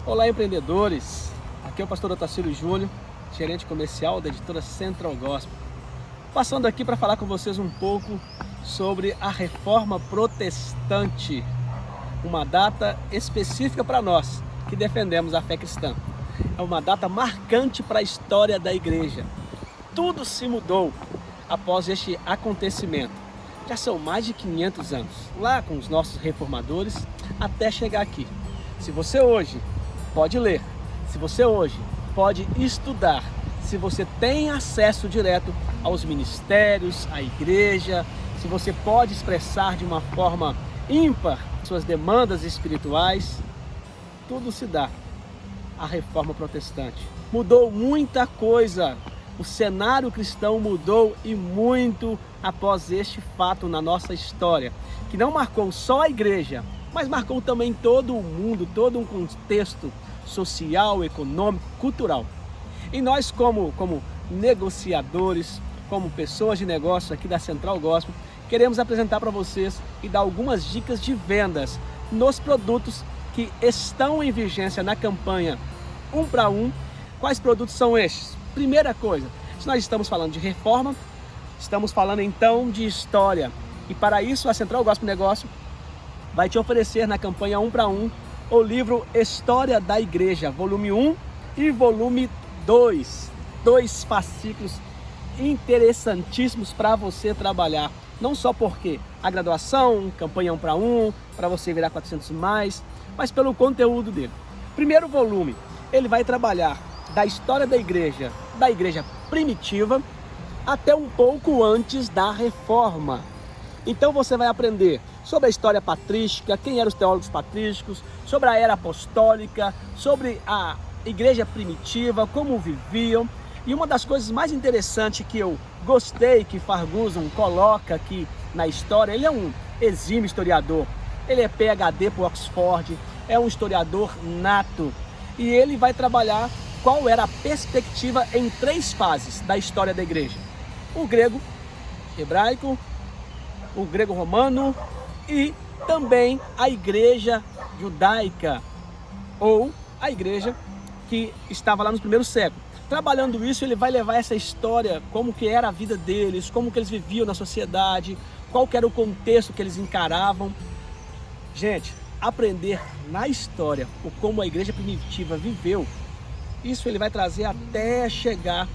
Olá, empreendedores! Aqui é o pastor Otacílio Júnior, gerente comercial da editora Central Gospel. Passando aqui para falar com vocês um pouco sobre a Reforma Protestante, uma data específica para nós que defendemos a fé cristã. É uma data marcante para a história da igreja. Tudo se mudou após este acontecimento. Já são mais de 500 anos, lá com os nossos reformadores, até chegar aqui. Se você hoje pode ler, se você hoje pode estudar, se você tem acesso direto aos ministérios, à igreja, se você pode expressar de uma forma ímpar suas demandas espirituais, tudo se dá à Reforma Protestante. Mudou muita coisa, o cenário cristão mudou e muito após este fato na nossa história, que não marcou só a igreja, mas marcou também todo o mundo, todo um contexto social, econômico, cultural. E nós como negociadores, como pessoas de negócio aqui da Central Gospel, queremos apresentar para vocês e dar algumas dicas de vendas nos produtos que estão em vigência na campanha 1 para 1. Quais produtos são estes? Primeira coisa, se nós estamos falando de reforma, estamos falando então de história. E para isso a Central Gospel Negócio vai te oferecer na campanha 1 para 1 o livro História da Igreja, volume 1 e volume 2. Dois fascículos interessantíssimos para você trabalhar. Não só porque a graduação, campanha 1 para você virar 400 mais, mas pelo conteúdo dele. Primeiro volume, ele vai trabalhar da história da igreja primitiva até um pouco antes da reforma. Então você vai aprender sobre a história patrística, quem eram os teólogos patrísticos, sobre a era apostólica, sobre a igreja primitiva, como viviam. E uma das coisas mais interessantes que eu gostei que Ferguson coloca aqui na história, ele é um exímio historiador, ele é PhD por Oxford, é um historiador nato, e ele vai trabalhar qual era a perspectiva em 3 fases da história da igreja: o grego, hebraico, o grego romano e também a igreja judaica, ou a igreja que estava lá no primeiro século. Trabalhando isso, ele vai levar essa história, como que era a vida deles, como que eles viviam na sociedade, qual que era o contexto que eles encaravam. Gente, aprender na história o como a igreja primitiva viveu, isso ele vai trazer até chegar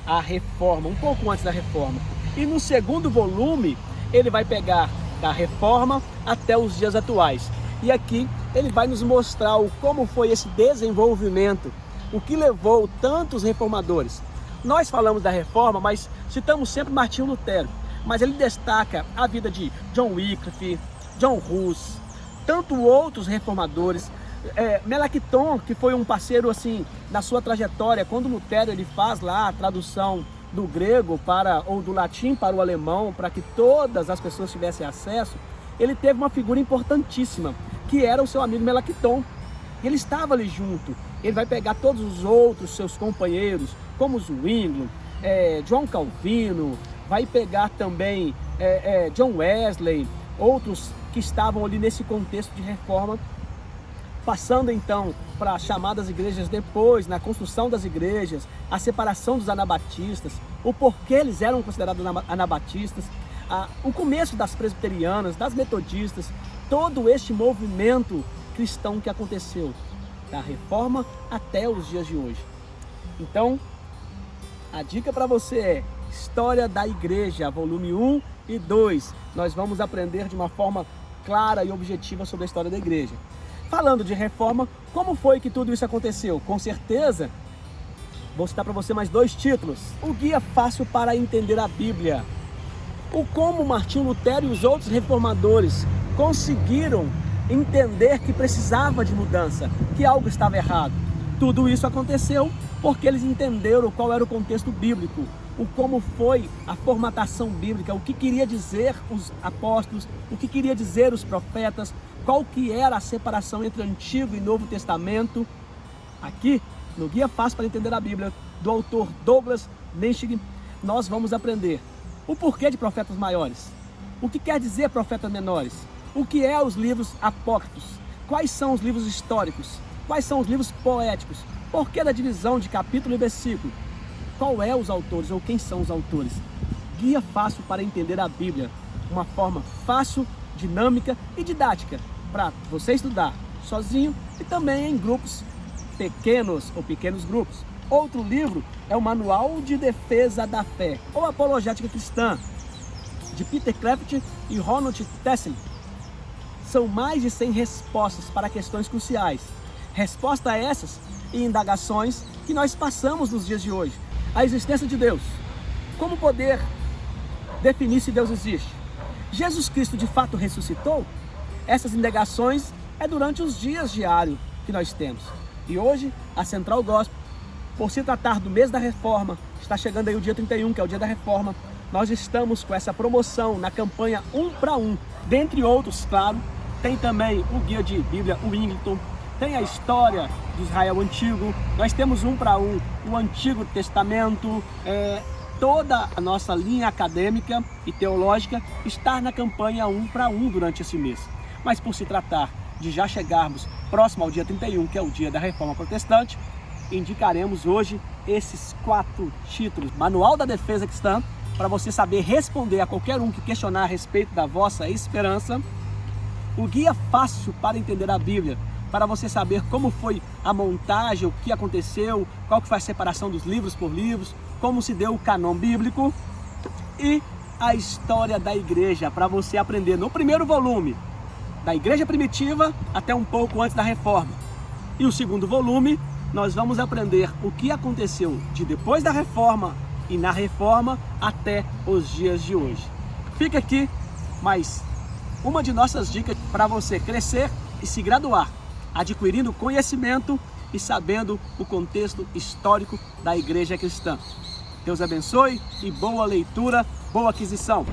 à reforma, um pouco antes da reforma. E no segundo volume, ele vai pegar da reforma até os dias atuais. E aqui ele vai nos mostrar como foi esse desenvolvimento, o que levou tantos reformadores. Nós falamos da reforma, mas citamos sempre Martinho Lutero, mas ele destaca a vida de John Wycliffe, John Hus, tanto outros reformadores, Melanchthon, que foi um parceiro assim na sua trajetória, quando Lutero ele faz lá a tradução do grego ou do latim para o alemão, para que todas as pessoas tivessem acesso, ele teve uma figura importantíssima, que era o seu amigo Melanchthon. Ele estava ali junto. Ele vai pegar todos os outros seus companheiros, como Zwinglio, João Calvino, vai pegar também John Wesley, outros que estavam ali nesse contexto de reforma, passando então para as chamadas igrejas depois, na construção das igrejas, a separação dos anabatistas, o porquê eles eram considerados anabatistas, o começo das presbiterianas, das metodistas, todo este movimento cristão que aconteceu da reforma até os dias de hoje. Então, a dica para você é História da Igreja, volume 1 e 2. Nós vamos aprender de uma forma clara e objetiva sobre a história da igreja. Falando de reforma, como foi que tudo isso aconteceu? Com certeza, vou citar para você mais 2 títulos. O Guia Fácil para Entender a Bíblia. O como Martinho Lutero e os outros reformadores conseguiram entender que precisava de mudança, que algo estava errado. Tudo isso aconteceu porque eles entenderam qual era o contexto bíblico, o como foi a formatação bíblica, o que queria dizer os apóstolos, o que queria dizer os profetas, qual que era a separação entre Antigo e Novo Testamento. Aqui, no Guia Fácil para Entender a Bíblia, do autor Douglas Menchig, nós vamos aprender o porquê de profetas maiores, o que quer dizer profetas menores, o que é os livros apócrifos, quais são os livros históricos, Quais são os livros poéticos? Por que da divisão de capítulo e versículo? Qual é os autores ou quem são os autores? Guia fácil para entender a Bíblia. Uma forma fácil, dinâmica e didática para você estudar sozinho e também em grupos pequenos ou pequenos grupos. Outro livro é o Manual de Defesa da Fé ou Apologética Cristã, de Peter Kraft e Ronald Tessel. São mais de 100 respostas para questões cruciais. Resposta a essas e indagações que nós passamos nos dias de hoje. A existência de Deus. Como poder definir se Deus existe? Jesus Cristo de fato ressuscitou? Essas indagações é durante os dias diários que nós temos. E hoje, a Central Gospel, por se tratar do mês da Reforma, está chegando aí o dia 31, que é o dia da Reforma, nós estamos com essa promoção na campanha 1 para 1. Dentre outros, claro, tem também o guia de Bíblia, o Wingington, tem a história do Israel Antigo, nós temos 1 para 1, o Antigo Testamento, toda a nossa linha acadêmica e teológica está na campanha 1 para 1 durante esse mês. Mas por se tratar de já chegarmos próximo ao dia 31, que é o dia da Reforma Protestante, indicaremos hoje esses 4 títulos. Manual da Defesa Cristã, para você saber responder a qualquer um que questionar a respeito da vossa esperança. O Guia Fácil para Entender a Bíblia, para você saber como foi a montagem, o que aconteceu, qual que foi a separação dos livros por livros, como se deu o cânon bíblico. E a História da Igreja, para você aprender no primeiro volume, da Igreja Primitiva até um pouco antes da Reforma. E o segundo volume, nós vamos aprender o que aconteceu de depois da Reforma e na Reforma até os dias de hoje. Fica aqui mais uma de nossas dicas para você crescer e se graduar, adquirindo conhecimento e sabendo o contexto histórico da Igreja Cristã. Deus abençoe e boa leitura, boa aquisição.